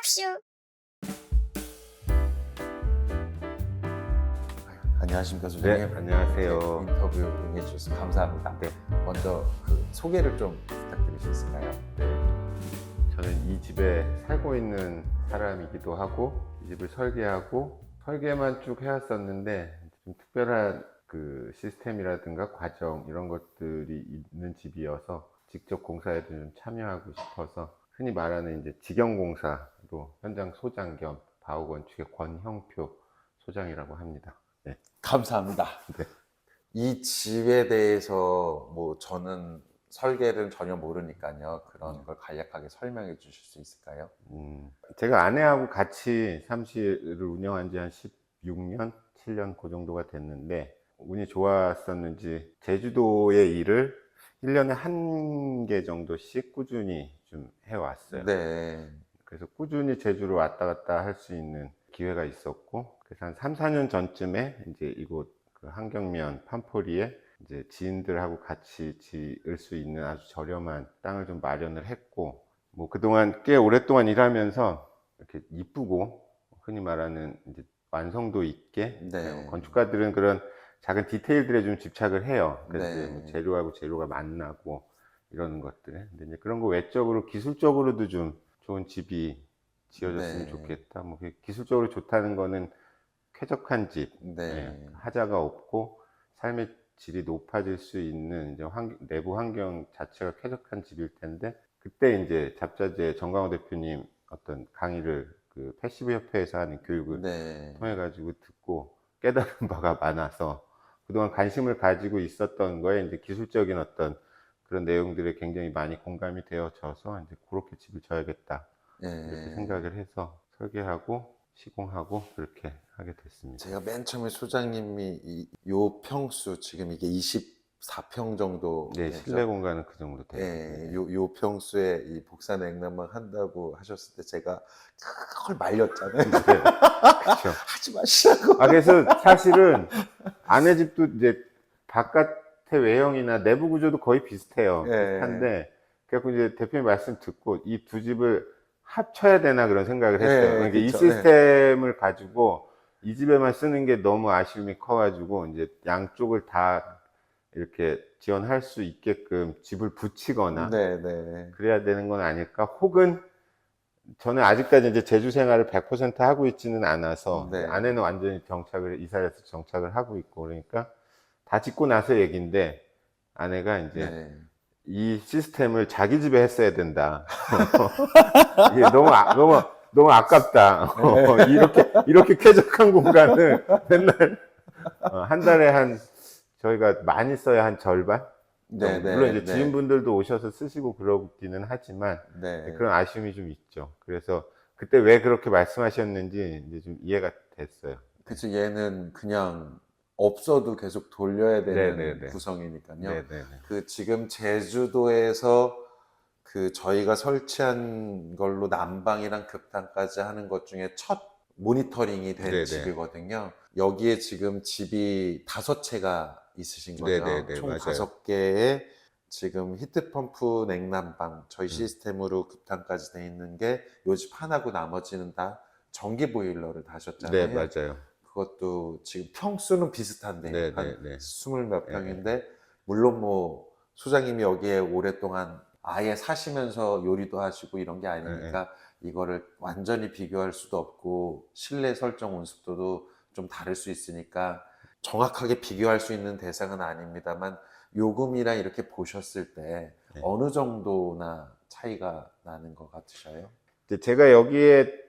팝슈. 안녕하십니까 소장님. 네, 안녕하세요. 네, 인터뷰 응해주셔서 감사합니다. 네. 먼저 그 소개를 좀 부탁드릴 수 있을까요? 네. 저는 이 집에 살고 있는 사람이기도 하고 이 집을 설계하고 설계만 쭉 해왔었는데 좀 특별한 그 시스템이라든가 과정 이런 것들이 있는 집이어서 직접 공사에도 좀 참여하고 싶어서 흔히 말하는 이제 직영공사로 현장 소장 겸 바우건축의 권형표 소장이라고 합니다. 네. 감사합니다. 네. 이 집에 대해서 뭐 저는 설계를 전혀 모르니까요. 그런 걸 간략하게 설명해 주실 수 있을까요? 제가 아내하고 같이 사무실을 운영한 지 한 16년, 7년 그 정도가 됐는데 운이 좋았었는지 제주도의 일을 1년에 한 개 정도씩 꾸준히 좀 해왔어요. 네. 그래서 꾸준히 제주로 왔다 갔다 할 수 있는 기회가 있었고 그래서 한 3, 4년 전쯤에 이제 이곳 그 한경면 판포리에 이제 지인들하고 같이 지을 수 있는 아주 저렴한 땅을 좀 마련을 했고 뭐 그동안 꽤 오랫동안 일하면서 이렇게 이쁘고 흔히 말하는 이제 완성도 있게 네. 건축가들은 그런 작은 디테일들에 좀 집착을 해요. 그래서 네. 이제 뭐 재료하고 재료가 만나고 이러는 것들. 근데 이제 그런 거 외적으로 기술적으로도 좀 좋은 집이 지어졌으면 네. 좋겠다. 뭐 기술적으로 좋다는 거는 쾌적한 집, 네. 하자가 없고 삶의 질이 높아질 수 있는 이제 내부 환경 자체가 쾌적한 집일 텐데 그때 이제 잡자재 정강호 대표님 어떤 강의를 그 패시브 협회에서 하는 교육을 네. 통해 가지고 듣고 깨달은 바가 많아서 그동안 관심을 가지고 있었던 거에 이제 기술적인 어떤 그런 내용들에 굉장히 많이 공감이 되어져서 이제 그렇게 집을 져야겠다 이렇게 네. 생각을 해서 설계하고 시공하고 그렇게 하게 됐습니다. 제가 맨 처음에 소장님이 요 평수 지금 이게 24평 정도 네, 되죠? 실내 공간은 그 정도 돼요. 예, 요 평수에 이 복사 냉난방 한다고 하셨을 때 제가 그걸 말렸잖아요. 네, 그렇죠. 하지 마시라고. 아, 그래서 사실은 아내 집도 이제 바깥의 외형이나 내부 구조도 거의 비슷해요. 예. 비슷한데, 그래갖고 이제 대표님 말씀 듣고 이 두 집을 합쳐야 되나 그런 생각을 했어요. 예, 그러니까 이 그쵸. 시스템을 가지고 이 집에만 쓰는 게 너무 아쉬움이 커가지고 이제 양쪽을 다 이렇게 지원할 수 있게끔 집을 붙이거나 네, 네. 그래야 되는 건 아닐까? 혹은 저는 아직까지 이제 제주 생활을 100% 하고 있지는 않아서 네. 아내는 완전히 이사해서 정착을 하고 있고 그러니까 다 짓고 나서 얘기인데 아내가 이제 네. 이 시스템을 자기 집에 했어야 된다. 이게 너무 아깝다. 이렇게 쾌적한 공간을 맨날 한 달에 저희가 많이 써야 한 절반? 네, 네, 물론 이제 네. 지인분들도 오셔서 쓰시고 그러기는 하지만 네. 그런 아쉬움이 좀 있죠. 그래서 그때 왜 그렇게 말씀하셨는지 이제 좀 이해가 됐어요. 그치, 얘는 그냥 없어도 계속 돌려야 되는 네, 네, 네. 구성이니까요. 네네네. 그 지금 제주도에서 그 저희가 설치한 걸로 난방이랑 급탕까지 하는 것 중에 첫 모니터링이 된 네네. 집이거든요. 여기에 지금 집이 5채가 있으신 거죠. 네네네, 총 맞아요. 5개의 지금 히트펌프 냉난방 저희 시스템으로 급탕까지 돼 있는 게 요 집 하나고 나머지는 다 전기 보일러를 다셨잖아요. 네, 맞아요. 그것도 지금 평수는 비슷한데 네, 한 네, 네. 20몇 평인데 물론 뭐 소장님이 여기에 오랫동안 아예 사시면서 요리도 하시고 이런 게 아니니까 이거를 완전히 비교할 수도 없고 실내 설정 온습도도 좀 다를 수 있으니까 정확하게 비교할 수 있는 대상은 아닙니다만 요금이랑 이렇게 보셨을 때 어느 정도나 차이가 나는 것 같으셔요? 이제 제가 여기에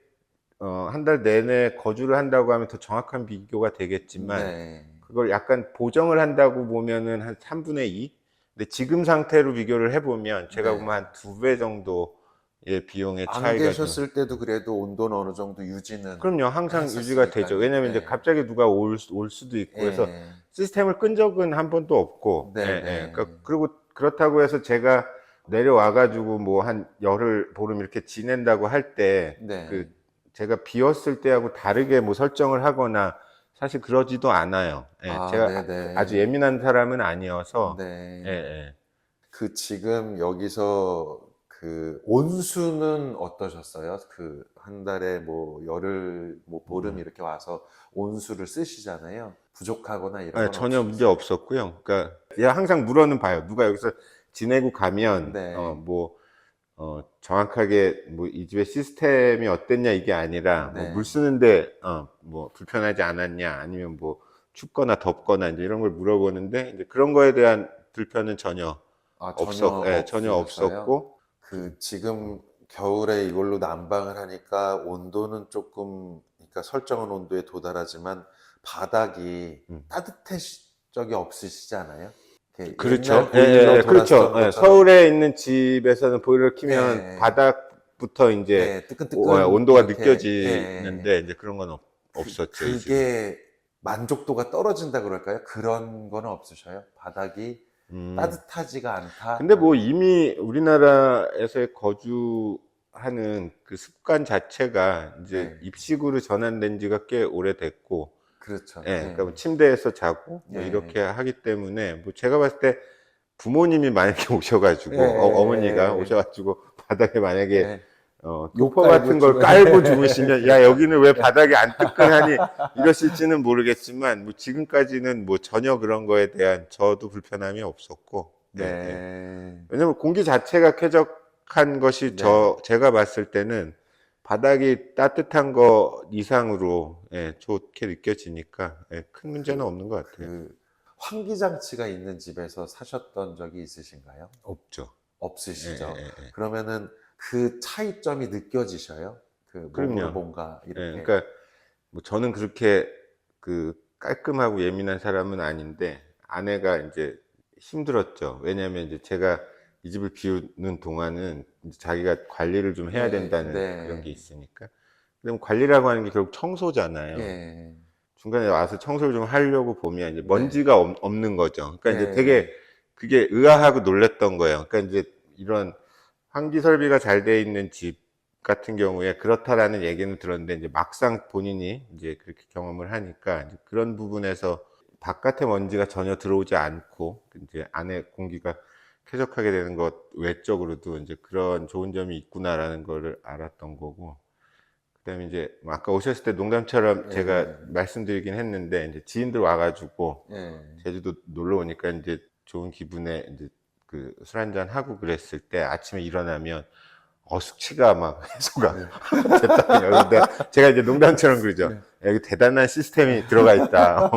한 달 내내 거주를 한다고 하면 더 정확한 비교가 되겠지만 네. 그걸 약간 보정을 한다고 보면은 한 3분의 2? 근데 지금 상태로 비교를 해보면 제가 네. 보면 한 2배 정도의 비용의 안 차이가 계셨을 때도 그래도 온도는 어느 정도 유지는 그럼요. 항상 유지가 되죠. 했었으니까요. 왜냐면 이제 네. 갑자기 누가 올 수도 있고 그래서 예. 시스템을 끈 적은 한 번도 없고 네, 예, 네. 예. 그리고 그렇다고 해서 제가 내려와가지고 뭐 한 열흘 보름 이렇게 지낸다고 할 때 네. 제가 비웠을 때하고 다르게 뭐 설정을 하거나 사실 그러지도 않아요. 예, 아, 제가 네네. 아주 예민한 사람은 아니어서 네. 예, 예. 그 지금 여기서 그 온수는 어떠셨어요? 그 한 달에 뭐 열흘, 뭐 보름 이렇게 와서 온수를 쓰시잖아요. 부족하거나 이런 네, 건 전혀 문제 없으셨어요? 없었고요. 그러니까 제가 항상 물어는 봐요. 누가 여기서 지내고 가면 네, 정확하게 뭐 이 집의 시스템이 어땠냐 이게 아니라 뭐 물 네. 쓰는데 뭐 불편하지 않았냐 아니면 뭐 춥거나 덥거나 이제 이런 걸 물어보는데 이제 그런 거에 대한 불편은 전혀 아, 전혀 전혀 없으셨어요? 없었고 그 지금 겨울에 이걸로 난방을 하니까 온도는 조금, 그러니까 설정한 온도에 도달하지만 바닥이 음. 따뜻해진 적이 없으시잖아요. 이렇게 그렇죠. 옛날 보일러 그렇죠. 돌았었던 것처럼. 서울에 있는 집에서는 보일러 켜면 예, 바닥부터 이제 예, 뜨끈뜨끈 온도가 이렇게, 예, 느껴지는데 이제 그런 건 없었죠, 이 집은. 그게 만족도가 떨어진다 그럴까요? 그런 거는 없으셔요? 바닥이 음. 따뜻하지가 않다? 근데 뭐 이미 우리나라에서 거주하는 그 습관 자체가 이제 네, 입식으로 전환된 지가 꽤 오래됐고, 그렇죠. 그러니까 뭐 예, 침대에서 자고 뭐 예, 이렇게 하기 때문에 뭐 제가 봤을 때 부모님이 만약에 예, 오셔가지고 어머니가 예, 오셔가지고 바닥에 만약에 예. 욕 교포 깔고 같은 걸 주면, 깔고 주무시면 야 그렇죠. 여기는 왜 바닥이 안 뜨끈하니 이러실지는 모르겠지만 뭐 지금까지는 뭐 전혀 그런 거에 대한 저도 불편함이 없었고 네, 왜냐면 공기 자체가 쾌적한 것이 네. 제가 봤을 때는 바닥이 따뜻한 거 이상으로 좋게 느껴지니까 큰 문제는 그, 없는 것 같아요. 그, 환기장치가 있는 집에서 사셨던 적이 있으신가요? 없죠. 예, 없으시죠? 예, 예. 그러면은 그 차이점이 느껴지셔요? 그 몸으로 그럼요. 뭔가 이렇게. 그러니까 뭐 저는 그렇게 그 깔끔하고 예민한 사람은 아닌데 아내가 이제 힘들었죠. 왜냐하면 이제 제가 이 집을 비우는 동안은 이제 자기가 관리를 좀 해야 네, 된다는 그런 게 네, 있으니까. 그럼 관리라고 하는 게 결국 청소잖아요. 예, 중간에 와서 청소를 좀 하려고 보면 이제 네, 먼지가 없는 거죠. 그러니까 이제 되게 예, 그게 의아하고 놀랬던 거예요. 그러니까 이제 이런 환기 설비가 잘 돼 있는 집 같은 경우에 그렇다라는 얘기는 들었는데 이제 막상 본인이 이제 그렇게 경험을 하니까 이제 그런 부분에서 바깥에 먼지가 전혀 들어오지 않고 이제 안에 공기가 쾌적하게 되는 것 외적으로도 이제 그런 좋은 점이 있구나라는 거를 알았던 거고 그다음에 이제 뭐 아까 오셨을 때 농담처럼 제가 예, 말씀드리긴 했는데 이제 지인들 와가지고 예. 제주도 놀러 오니까 이제 좋은 기분에 이제 그 술 한잔 하고 그랬을 때 아침에 일어나면 숙취가 막 해소가 네. 됐다. 근데 제가 이제 농담처럼 그러죠. 네. 여기 대단한 시스템이 들어가 있다.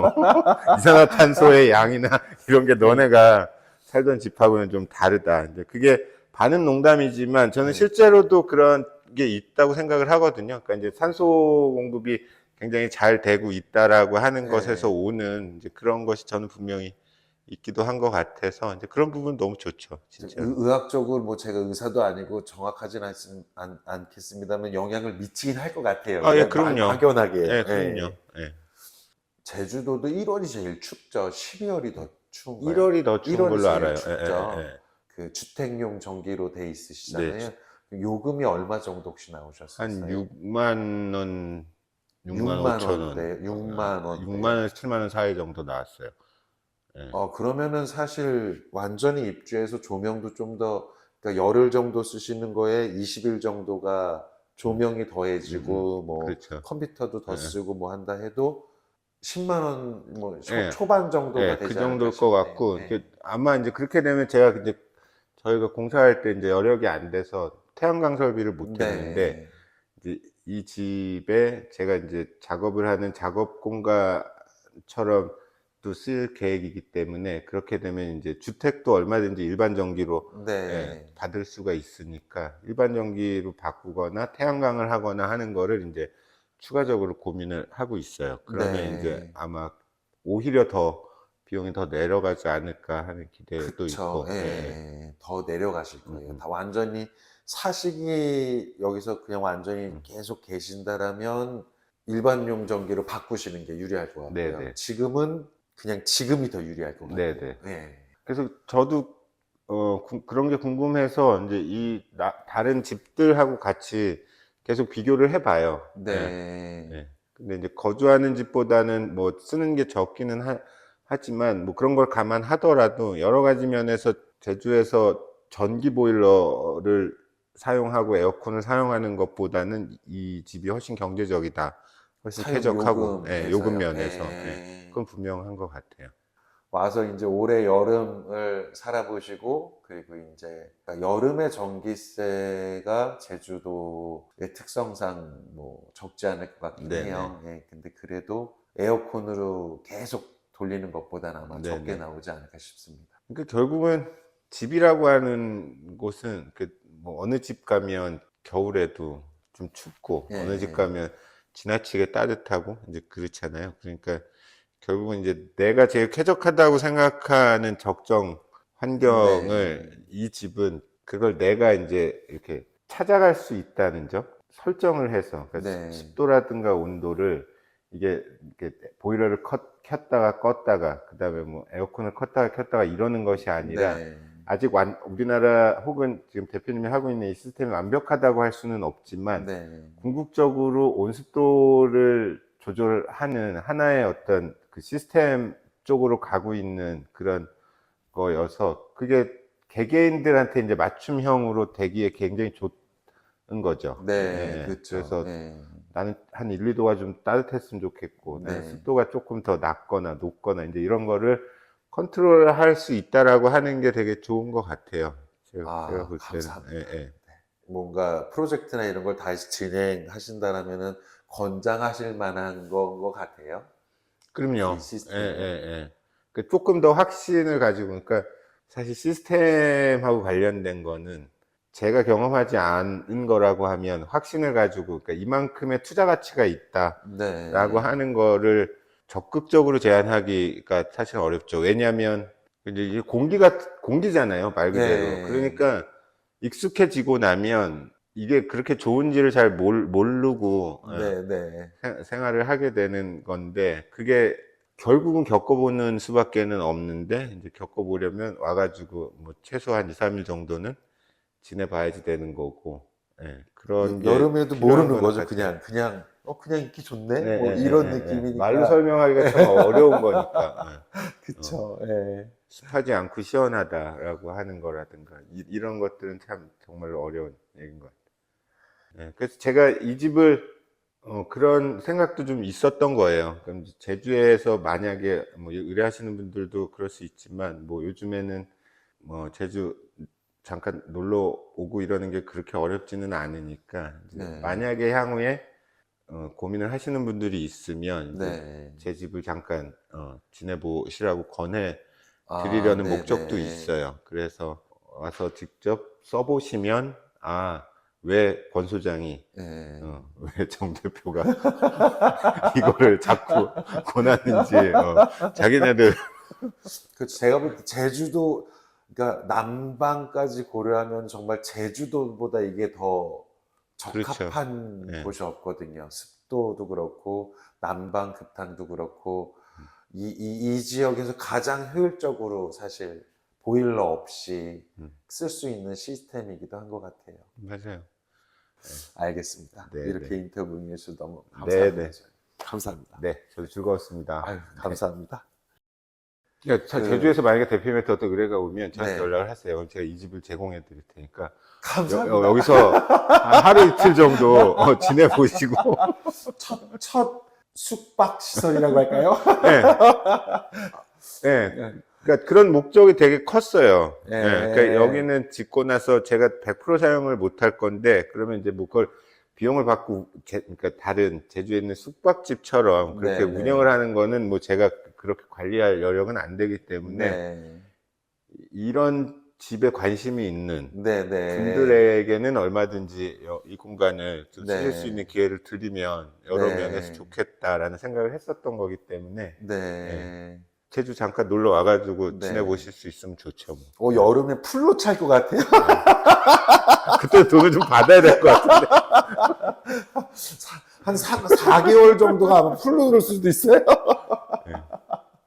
이산화탄소의 양이나 이런 게 네. 너네가 살던 집하고는 좀 다르다. 이제 그게 반은 농담이지만 저는 네. 실제로도 그런 게 있다고 생각을 하거든요. 그러니까 이제 산소 공급이 굉장히 잘 되고 있다라고 하는 것에서 네. 오는 이제 그런 것이 저는 분명히 있기도 한 것 같아서 이제 그런 부분 너무 좋죠, 진짜로. 의학적으로 뭐 제가 의사도 아니고 정확하진 않겠습니다만 영향을 미치긴 할 것 같아요. 예, 그냥 그럼요. 막연하게. 예, 예. 그럼요. 예. 제주도도 1월이 제일 춥죠. 12월이 더 추운가요? 1월이 더 추운 1월이 걸로 제일 알아요. 예, 예, 춥죠. 예. 그 주택용 전기로 돼 네, 있으시잖아요. 요금이 얼마 정도 혹시 한 나오셨었어요? 6만 원, 6만 6만 5천 원, 원대, 6만 6만 원대요. 원에서 7만 원 사이 정도 나왔어요. 예. 그러면은 사실 완전히 입주해서 조명도 좀 더, 그러니까 열흘 정도 쓰시는 거에 20일 정도가 음, 조명이 더해지고, 뭐, 그렇죠. 컴퓨터도 더 예, 쓰고 뭐 한다 해도 10만 원, 뭐, 예, 초반 정도가 그 되지 않을까 정도일 것 싶네요. 같고, 예. 아마 이제 그렇게 되면 제가 이제 저희가 공사할 때 이제 여력이 안 돼서 태양광 설비를 못 했는데, 네. 이제 이 집에 제가 이제 작업을 하는 작업 공간처럼 또 쓸 계획이기 때문에 그렇게 되면 이제 주택도 얼마든지 일반 전기로 네. 받을 수가 있으니까 일반 전기로 바꾸거나 태양광을 하거나 하는 거를 이제 추가적으로 고민을 하고 있어요. 그러면 이제 네. 아마 오히려 더 비용이 더 내려가지 않을까 하는 기대도 그쵸. 있고, 예. 더 내려가실 음, 거예요. 음, 다 완전히 사시기 여기서 그냥 완전히 음. 계속 계신다라면 일반용 전기로 바꾸시는 게 유리할 것 같고요. 네네. 지금은 그냥 지금이 더 유리할 것 같아요. 네네. 예. 그래서 저도 그런 게 궁금해서 이제 다른 집들하고 같이 계속 비교를 해봐요. 예, 네. 예. 근데 이제 거주하는 집보다는 뭐 쓰는 게 적기는 하지만 뭐 그런 걸 감안하더라도 여러 가지 면에서 제주에서 전기 보일러를 사용하고 에어컨을 사용하는 것보다는 이 집이 훨씬 경제적이다. 훨씬 사용 쾌적하고 요금에서요? 요금 면에서 예. 그건 분명한 것 같아요. 와서 이제 올해 여름을 살아보시고, 그리고 이제 그러니까 여름에 전기세가 제주도의 특성상 뭐 적지 않을 것 같긴 네네. 해요. 예, 근데 그래도 에어컨으로 계속 돌리는 것보다는 아마 네네. 적게 나오지 않을까 싶습니다. 그러니까 결국은 집이라고 하는 곳은 뭐 어느 집 가면 겨울에도 좀 춥고 예. 어느 집 가면 지나치게 따뜻하고 이제 그렇잖아요. 그러니까 결국은 이제 내가 제일 쾌적하다고 생각하는 적정 환경을 네. 이 집은 그걸 내가 이제 이렇게 찾아갈 수 있다는 점 설정을 해서 그러니까 네. 습도라든가 온도를 이게 이렇게 보일러를 켰다가 껐다가 그다음에 뭐 에어컨을 껐다가 켰다가 이러는 것이 아니라 네. 아직 우리나라 혹은 지금 대표님이 하고 있는 이 시스템이 완벽하다고 할 수는 없지만 네. 궁극적으로 온습도를 조절하는 하나의 어떤 그 시스템 쪽으로 가고 있는 그런 거여서 그게 개개인들한테 이제 맞춤형으로 되기에 굉장히 좋은 거죠. 네. 예, 그렇죠. 그래서 예. 나는 한 1, 2도가 좀 따뜻했으면 좋겠고 나는 네. 습도가 조금 더 낮거나 높거나 이제 이런 거를 컨트롤할 수 있다라고 하는 게 되게 좋은 것 같아요. 제가 볼 때는. 감사합니다. 예, 예. 뭔가 프로젝트나 이런 걸 다시 진행하신다라면은 권장하실 만한 건 것 같아요. 그럼요. 이 예, 시스템을. 예, 예. 조금 더 확신을 가지고, 그러니까 사실 시스템하고 관련된 거는 제가 경험하지 않은 거라고 하면 확신을 가지고, 그러니까 이만큼의 투자 가치가 있다라고 네. 하는 거를 적극적으로 제안하기가 사실 어렵죠. 왜냐하면 이제 이게 공기잖아요, 말 그대로. 네. 그러니까 익숙해지고 나면 이게 그렇게 좋은지를 잘 모르고 네, 네. 생활을 하게 되는 건데 그게 결국은 겪어보는 수밖에는 없는데 이제 겪어보려면 와가지고 뭐 최소한 2, 3일 정도는 지내봐야지 되는 거고 그런 게 여름에도 필요한 모르는 거는 거죠. 같아요. 그냥 있기 예, 좋네? 뭐 예, 이런 예, 예, 예. 말로 느낌이니까. 설명하기가 참 어려운 거니까 그쵸. 예. 습하지 않고 시원하다라고 하는 거라든가 이런 것들은 참 정말 어려운 얘기인 것 같아요. 그래서 제가 이 집을 그런 생각도 좀 있었던 거예요. 그럼 제주에서 만약에 뭐 의뢰하시는 분들도 그럴 수 있지만 뭐 요즘에는 뭐 제주 잠깐 놀러 오고 이러는 게 그렇게 어렵지는 않으니까 이제 네. 만약에 향후에 고민을 하시는 분들이 있으면 이제 네. 제 집을 잠깐 지내보시라고 권해 아, 드리려는 네, 목적도 네. 있어요. 그래서 와서 직접 써보시면 왜 권 소장이 예. 왜 정 대표가 이거를 자꾸 권하는지 자기네들 그 제가 볼 때 제주도, 그러니까 남방까지 고려하면 정말 제주도보다 이게 더 그렇죠. 적합한 예. 곳이 없거든요. 습도도 그렇고 난방 급탕도 그렇고 이 지역에서 가장 효율적으로 사실 보일러 없이 쓸 수 있는 시스템이기도 한 것 같아요. 맞아요. 알겠습니다. 네, 이렇게 네. 인터뷰 해주셔서 너무 네, 감사합니다. 네. 감사합니다. 네, 저도 즐거웠습니다. 아유, 감사합니다. 그러니까 제주에서 만약에 대표님한테 어떤 의뢰가 오면 저한테 네. 연락을 하세요. 그럼 제가 이 집을 제공해 드릴 테니까 감사합니다. 여기서 한 하루 이틀 정도 지내보시고 첫 숙박 시설이라고 할까요? 네. 그러니까 그런 목적이 되게 컸어요. 예. 그러니까 여기는 짓고 나서 제가 100% 사용을 못 할 건데 그러면 이제 뭐 그걸 비용을 받고 그러니까 다른 제주에 있는 숙박집처럼 그렇게 네, 네. 운영을 하는 거는 뭐 제가 그렇게 관리할 여력은 안 되기 때문에 네. 이런 집에 관심이 있는 네, 네. 분들에게는 얼마든지 이 공간을 좀 쓰실 수 네. 있는 기회를 드리면 여러 네. 면에서 좋겠다라는 생각을 했었던 거기 때문에 네. 제주 잠깐 놀러 와가지고 네. 지내보실 수 있으면 좋죠. 뭐. 여름에 풀로 찰 것 같아요. 그때 돈을 좀 받아야 될 것 같은데. 한 4개월 정도가 아마 풀로 들을 수도 있어요.